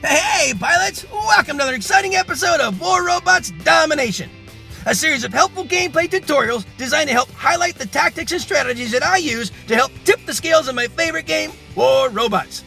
Hey, pilots! Welcome to another exciting episode of War Robots Domination, a series of helpful gameplay tutorials designed to help highlight the tactics and strategies that I use to help tip the scales of my favorite game, War Robots.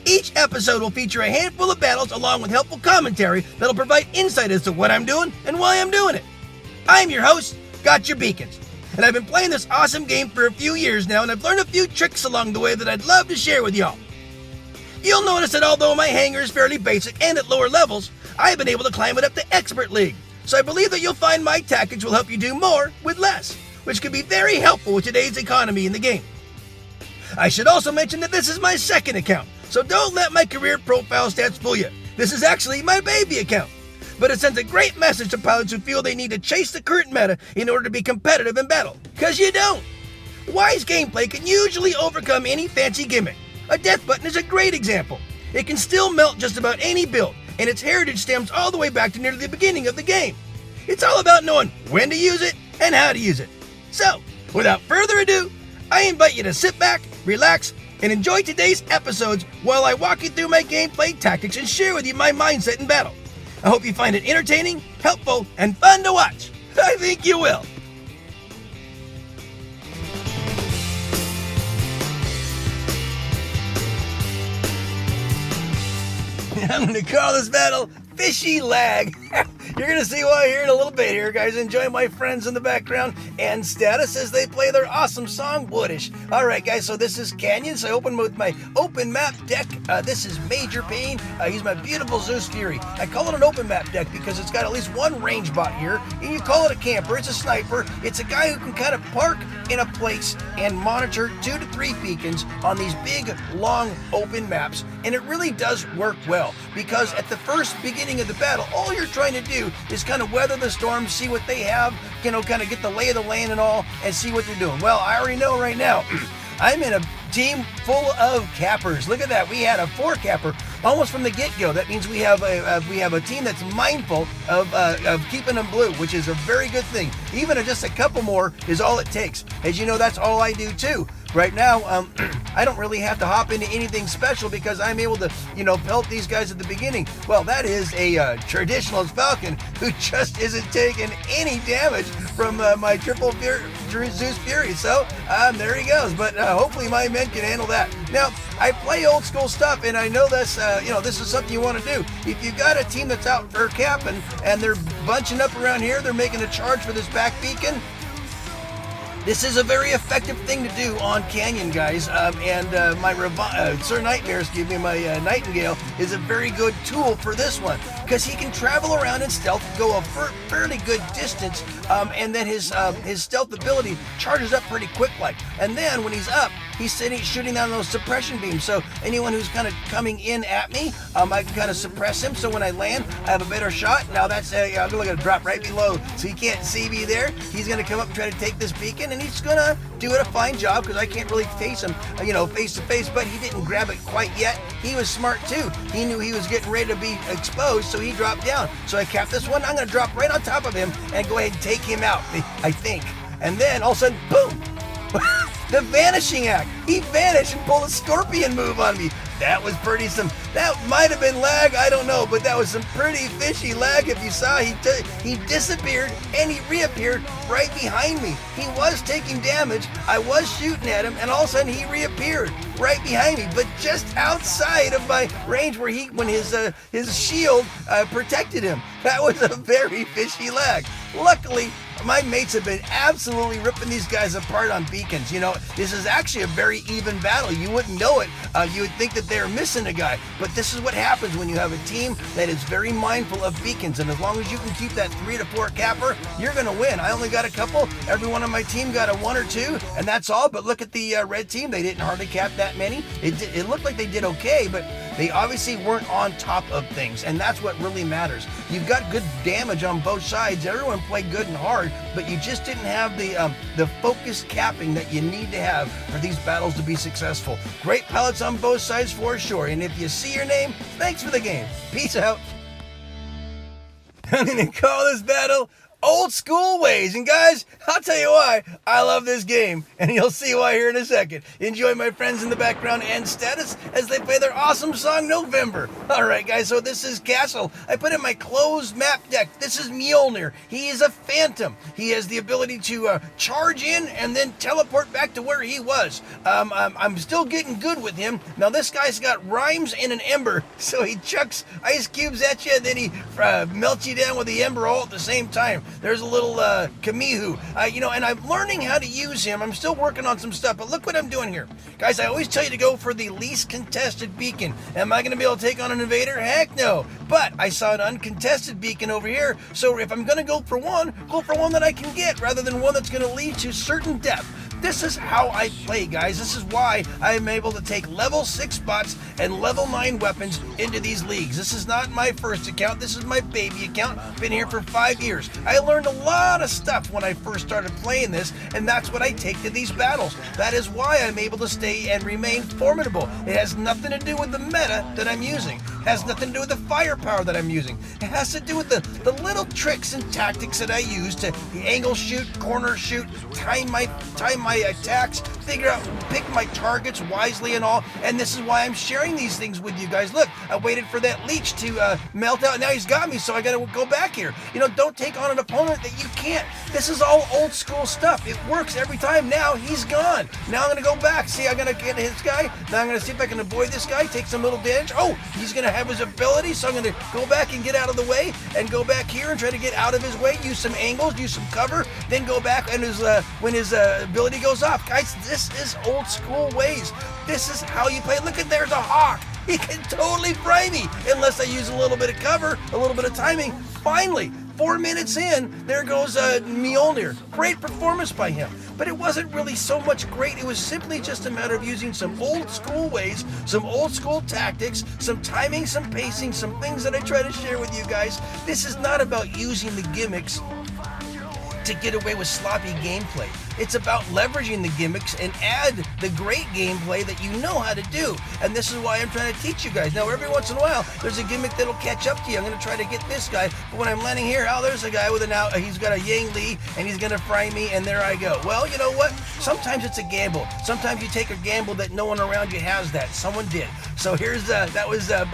Each episode will feature a handful of battles along with helpful commentary that'll provide insight as to what I'm doing and why I'm doing it. I'm your host, Gotchure Beacons, and I've been playing this awesome game for a few years now, and I've learned a few tricks along the way that I'd love to share with y'all. You'll notice that although my hangar is fairly basic and at lower levels, I've been able to climb it up to Expert League. So I believe that you'll find my tactics will help you do more with less, which can be very helpful with today's economy in the game. I should also mention that this is my second account, so don't let my career profile stats fool you. This is actually my baby account. But it sends a great message to pilots who feel they need to chase the current meta in order to be competitive in battle. Because you don't. Wise gameplay can usually overcome any fancy gimmick. A death button is a great example. It can still melt just about any build, and its heritage stems all the way back to nearly the beginning of the game. It's all about knowing when to use it and how to use it. So, without further ado, I invite you to sit back, relax, and enjoy today's episodes while I walk you through my gameplay tactics and share with you my mindset in battle. I hope you find it entertaining, helpful, and fun to watch. I think you will. I'm going to call this battle Fishy Lag. You're going to see why here in a little bit here, guys. Enjoy my friends in the background and Status as they play their awesome song, Woodish. All right, guys, so this is Canyon. So I open with my open map deck. This is Major Pain. He's my beautiful Zeus Fury. I call it an open map deck because it's got at least one range bot here. And you call it a camper. It's a sniper. It's a guy who can kind of park in a place and monitor 2 to 3 beacons on these big, long, open maps. And it really does work well because at the first beginning of the battle, all you're trying to do is kind of weather the storm, see what they have, kind of get the lay of the land and all, and see what they're doing. Well, I already know right now, I'm in a team full of cappers. Look at that. We had a 4 capper almost from the get-go. That means we have a team that's mindful of keeping them blue, which is a very good thing. Even just a couple more is all it takes. As you know, that's all I do too. Right now, I don't really have to hop into anything special because I'm able to, pelt these guys at the beginning. Well, that is a traditionalist Falcon who just isn't taking any damage from my triple Zeus Fury. So there he goes. But hopefully my men can handle that. Now, I play old school stuff, and I know this. This is something you want to do. If you've got a team that's out for capping and they're bunching up around here, they're making a charge for this back beacon. This is a very effective thing to do on Canyon, guys, my Sir Nightmare, my Nightingale, is a very good tool for this one, because he can travel around in stealth, go a fairly good distance, and then his stealth ability charges up pretty quick, and then when he's up, he's shooting down those suppression beams, so anyone who's kind of coming in at me, I can kind of suppress him, so when I land, I have a better shot. Now that's, I'm going to drop right below, so he can't see me there. He's going to come up and try to take this beacon, and he's gonna do it a fine job because I can't really face him, face to face, but he didn't grab it quite yet. He was smart too. He knew he was getting ready to be exposed, so he dropped down. So I capped this one. I'm gonna drop right on top of him and go ahead and take him out, I think. And then all of a sudden, boom! The vanishing act. He vanished and pulled a scorpion move on me. That was pretty that might have been lag, I don't know, but that was some pretty fishy lag. If you saw, he disappeared and he reappeared right behind me. He was taking damage, I was shooting at him, and all of a sudden he reappeared right behind me, but just outside of my range when his shield protected him. That was a very fishy lag. Luckily, my mates have been absolutely ripping these guys apart on beacons. This is actually a very even battle. You wouldn't know it. You would think that they're missing a guy, but this is what happens when you have a team that is very mindful of beacons, and as long as you can keep that 3 to 4 capper, you're gonna win. I only got a couple. Everyone on my team got a 1 or 2, and that's all. But look at the red team. They didn't hardly cap that many. It looked like they did okay, but they obviously weren't on top of things, and that's what really matters. You've got good damage on both sides. Everyone played good and hard, but you just didn't have the focused capping that you need to have for these battles to be successful. Great pilots on both sides for sure, and if you see your name, thanks for the game. Peace out. I'm going to call this battle Old School Ways. And guys, I'll tell you why I love this game, and you'll see why here in a second. Enjoy my friends in the background and Status as they play their awesome song, November. All right, guys, so this is Castle. I put in my closed map deck. This is Mjolnir. He is a phantom. He has the ability to charge in and then teleport back to where he was. I'm still getting good with him. Now, this guy's got rhymes and an ember, so he chucks ice cubes at you, and then he melts you down with the ember all at the same time. There's a little Kamihu, and I'm learning how to use him. I'm still working on some stuff, but look what I'm doing here. Guys, I always tell you to go for the least contested beacon. Am I going to be able to take on an invader? Heck no. But I saw an uncontested beacon over here, so if I'm going to go for one that I can get rather than one that's going to lead to certain death. This is how I play, guys. This is why I am able to take level 6 bots and level 9 weapons into these leagues. This is not my first account. This is my baby account. Been here for 5 years. I learned a lot of stuff when I first started playing this, and that's what I take to these battles. That is why I'm able to stay and remain formidable. It has nothing to do with the meta that I'm using. It has nothing to do with the firepower that I'm using. It has to do with the little tricks and tactics that I use to angle shoot, corner shoot, time my attacks, pick my targets wisely and all. And this is why I'm sharing these things with you guys. Look, I waited for that leech to melt out. Now he's got me, so I gotta go back here. Don't take on an opponent that you can't. This is all old school stuff. It works every time. Now he's gone. Now I'm gonna go back. See, I'm gonna get this guy. Now I'm gonna see if I can avoid this guy, take some little damage. Oh, he's gonna have his ability, so I'm gonna go back and get out of the way and go back here and try to get out of his way, use some angles, use some cover, then go back and when his ability goes off. Guys, this is old school ways. This is how you play. Look at, there's a hawk. He can totally fry me unless I use a little bit of cover, a little bit of timing. Finally, 4 minutes in, there goes Mjolnir. Great performance by him. But it wasn't really so much great. It was simply just a matter of using some old school ways, some old school tactics, some timing, some pacing, some things that I try to share with you guys. This is not about using the gimmicks to get away with sloppy gameplay. It's about leveraging the gimmicks and add the great gameplay that you know how to do. And this is why I'm trying to teach you guys. Now, every once in a while, there's a gimmick that'll catch up to you. I'm going to try to get this guy, but when I'm landing here, there's a guy with he's got a Yang Li, and he's going to fry me, and there I go. Well, you know what? Sometimes it's a gamble. Sometimes you take a gamble that no one around you has that. Someone did. So here's, by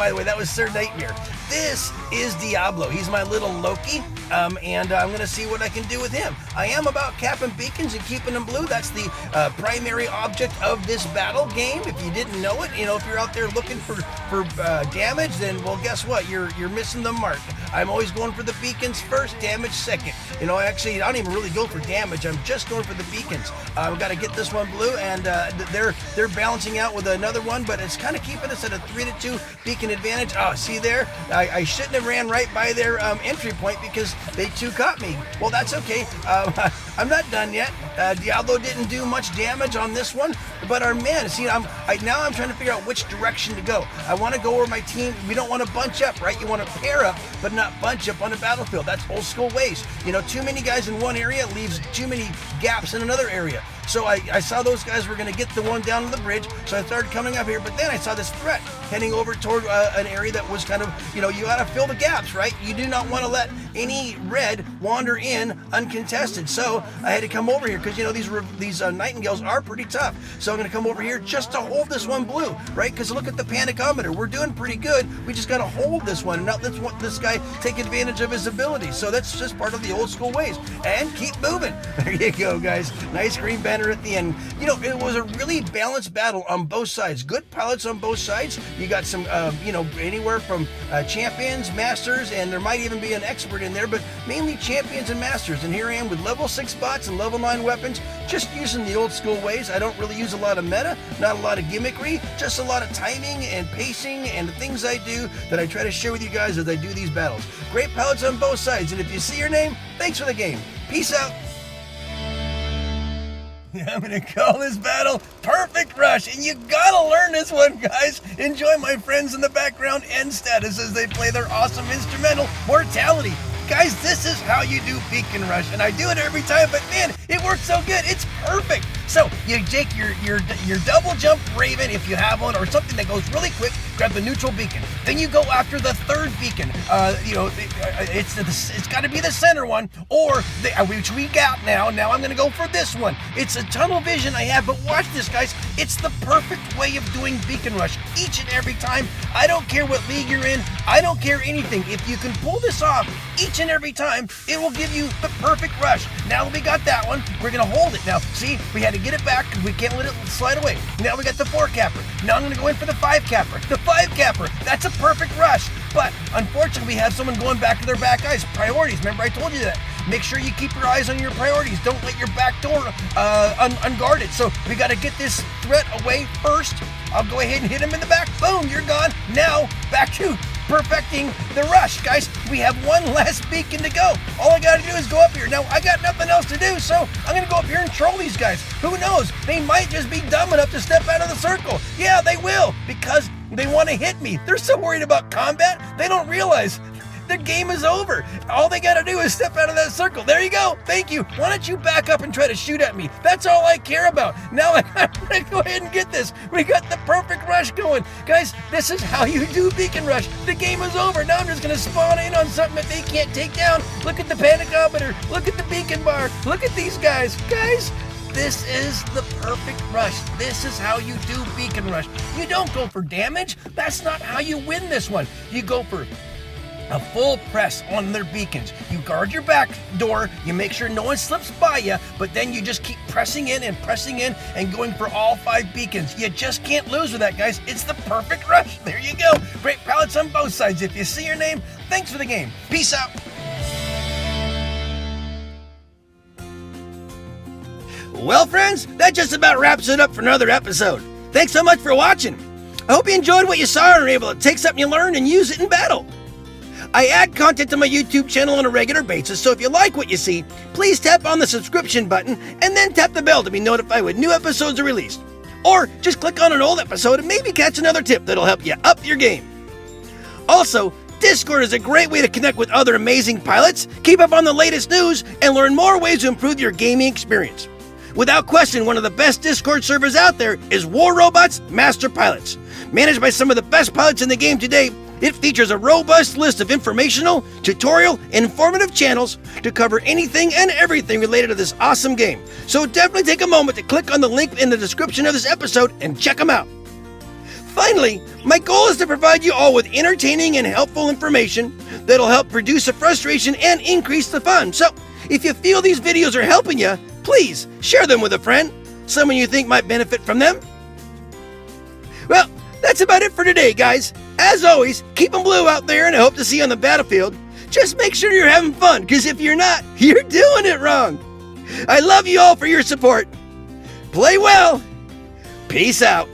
the way, that was Sir Nightmare. This is Diablo. He's my little Loki, and I'm going to see what I can do with him. I am about capping beacons and keeping them blue. That's the primary object of this battle game. If you didn't know it, if you're out there looking for damage, then, well, guess what? You're missing the mark. I'm always going for the beacons first, damage second. Actually, I don't even really go for damage. I'm just going for the beacons. I've got to get this one blue, and they're balancing out with another one, but it's kind of keeping us at a 3-2 beacon advantage. Oh, see there? I shouldn't have ran right by their entry point because they too caught me. Well, that's okay. I'm not done yet. Diablo didn't do much damage on this one, but our man, see, now I'm trying to figure out which direction to go. I want to go where my team, we don't want to bunch up, right? You want to pair up, but not bunch up on the battlefield. That's old school ways. Too many guys in one area leaves too many gaps in another area. So I saw those guys were going to get the one down to the bridge, so I started coming up here, but then I saw this threat heading over toward an area that was kind of, you got to fill the gaps, right? You do not want to let any red wander in uncontested. So I had to come over here because, these nightingales are pretty tough. So I'm going to come over here just to hold this one blue, right? Because look at the panicometer. We're doing pretty good. We just got to hold this one and not let this guy take advantage of his abilities. So that's just part of the old school ways. And keep moving. There you go, guys. Nice green banner at the end. It was a really balanced battle on both sides. Good pilots on both sides. You got some, anywhere from champions, masters, and there might even be an expert in there, but mainly champions and masters. And here I am with level 6 bots and level 9 weapons, just using the old school ways. I don't really use a lot of meta, not a lot of gimmickry, just a lot of timing and pacing and the things I do that I try to share with you guys as I do these battles. Great pilots on both sides, and if you see your name, thanks for the game. Peace out. I'm going to call this battle Perfect Rush, and you gotta learn this one, guys. Enjoy my friends in the background and Status as they play their awesome instrumental, Mortality. Guys, this is how you do Beacon Rush, and I do it every time, but man, it works so good. It's perfect. So you take your double jump Raven if you have one, or something that goes really quick. Grab the neutral beacon. Then you go after the third beacon. It's got to be the center one, or which we got now. Now I'm going to go for this one. It's a tunnel vision I have, but watch this, guys. It's the perfect way of doing beacon rush each and every time. I don't care what league you're in. I don't care anything. If you can pull this off each and every time, it will give you the perfect rush. Now that we got that one, we're going to hold it. Now, see, we had to get it back because we can't let it slide away. Now we got the 4 capper. Now I'm going to go in for the 5 capper. The 5 capper, that's a perfect rush. But unfortunately, we have someone going back to their back eyes. Priorities, remember I told you that. Make sure you keep your eyes on your priorities. Don't let your back door unguarded. So we got to get this threat away first. I'll go ahead and hit him in the back. Boom, you're gone. Now back to perfecting the rush. Guys, we have one last beacon to go. All I got to do is go up here. Now, I got nothing else to do, so I'm going to go up here and troll these guys. Who knows? They might just be dumb enough to step out of the circle. Yeah, they will, because they want to hit me. They're so worried about combat, they don't realize the game is over. All they gotta do is step out of that circle. There you go. Thank you. Why don't you back up and try to shoot at me? That's all I care about. Now I'm gonna go ahead and get this. We got the perfect rush going. Guys, this is how you do beacon rush. The game is over. Now I'm just gonna spawn in on something that they can't take down. Look at the panicometer. Look at the beacon bar. Look at these guys. Guys, this is the perfect rush. This is how you do beacon rush. You don't go for damage. That's not how you win this one. You go for a full press on their beacons. You guard your back door, you make sure no one slips by you, but then you just keep pressing in and going for all 5 beacons. You just can't lose with that, guys. It's the perfect rush. There you go. Great pallets on both sides. If you see your name, thanks for the game. Peace out. Well, friends, that just about wraps it up for another episode. Thanks so much for watching. I hope you enjoyed what you saw and were able to take something you learned and use it in battle. I add content to my YouTube channel on a regular basis, so if you like what you see, please tap on the subscription button and then tap the bell to be notified when new episodes are released. Or just click on an old episode and maybe catch another tip that'll help you up your game. Also, Discord is a great way to connect with other amazing pilots, keep up on the latest news, and learn more ways to improve your gaming experience. Without question, one of the best Discord servers out there is War Robots Master Pilots. Managed by some of the best pilots in the game today, it features a robust list of informational, tutorial, and informative channels to cover anything and everything related to this awesome game. So definitely take a moment to click on the link in the description of this episode and check them out. Finally, my goal is to provide you all with entertaining and helpful information that'll help reduce the frustration and increase the fun. So if you feel these videos are helping you, please share them with a friend, someone you think might benefit from them. Well, that's about it for today, guys. As always, keep them blue out there, and I hope to see you on the battlefield. Just make sure you're having fun, because if you're not, you're doing it wrong. I love you all for your support. Play well. Peace out.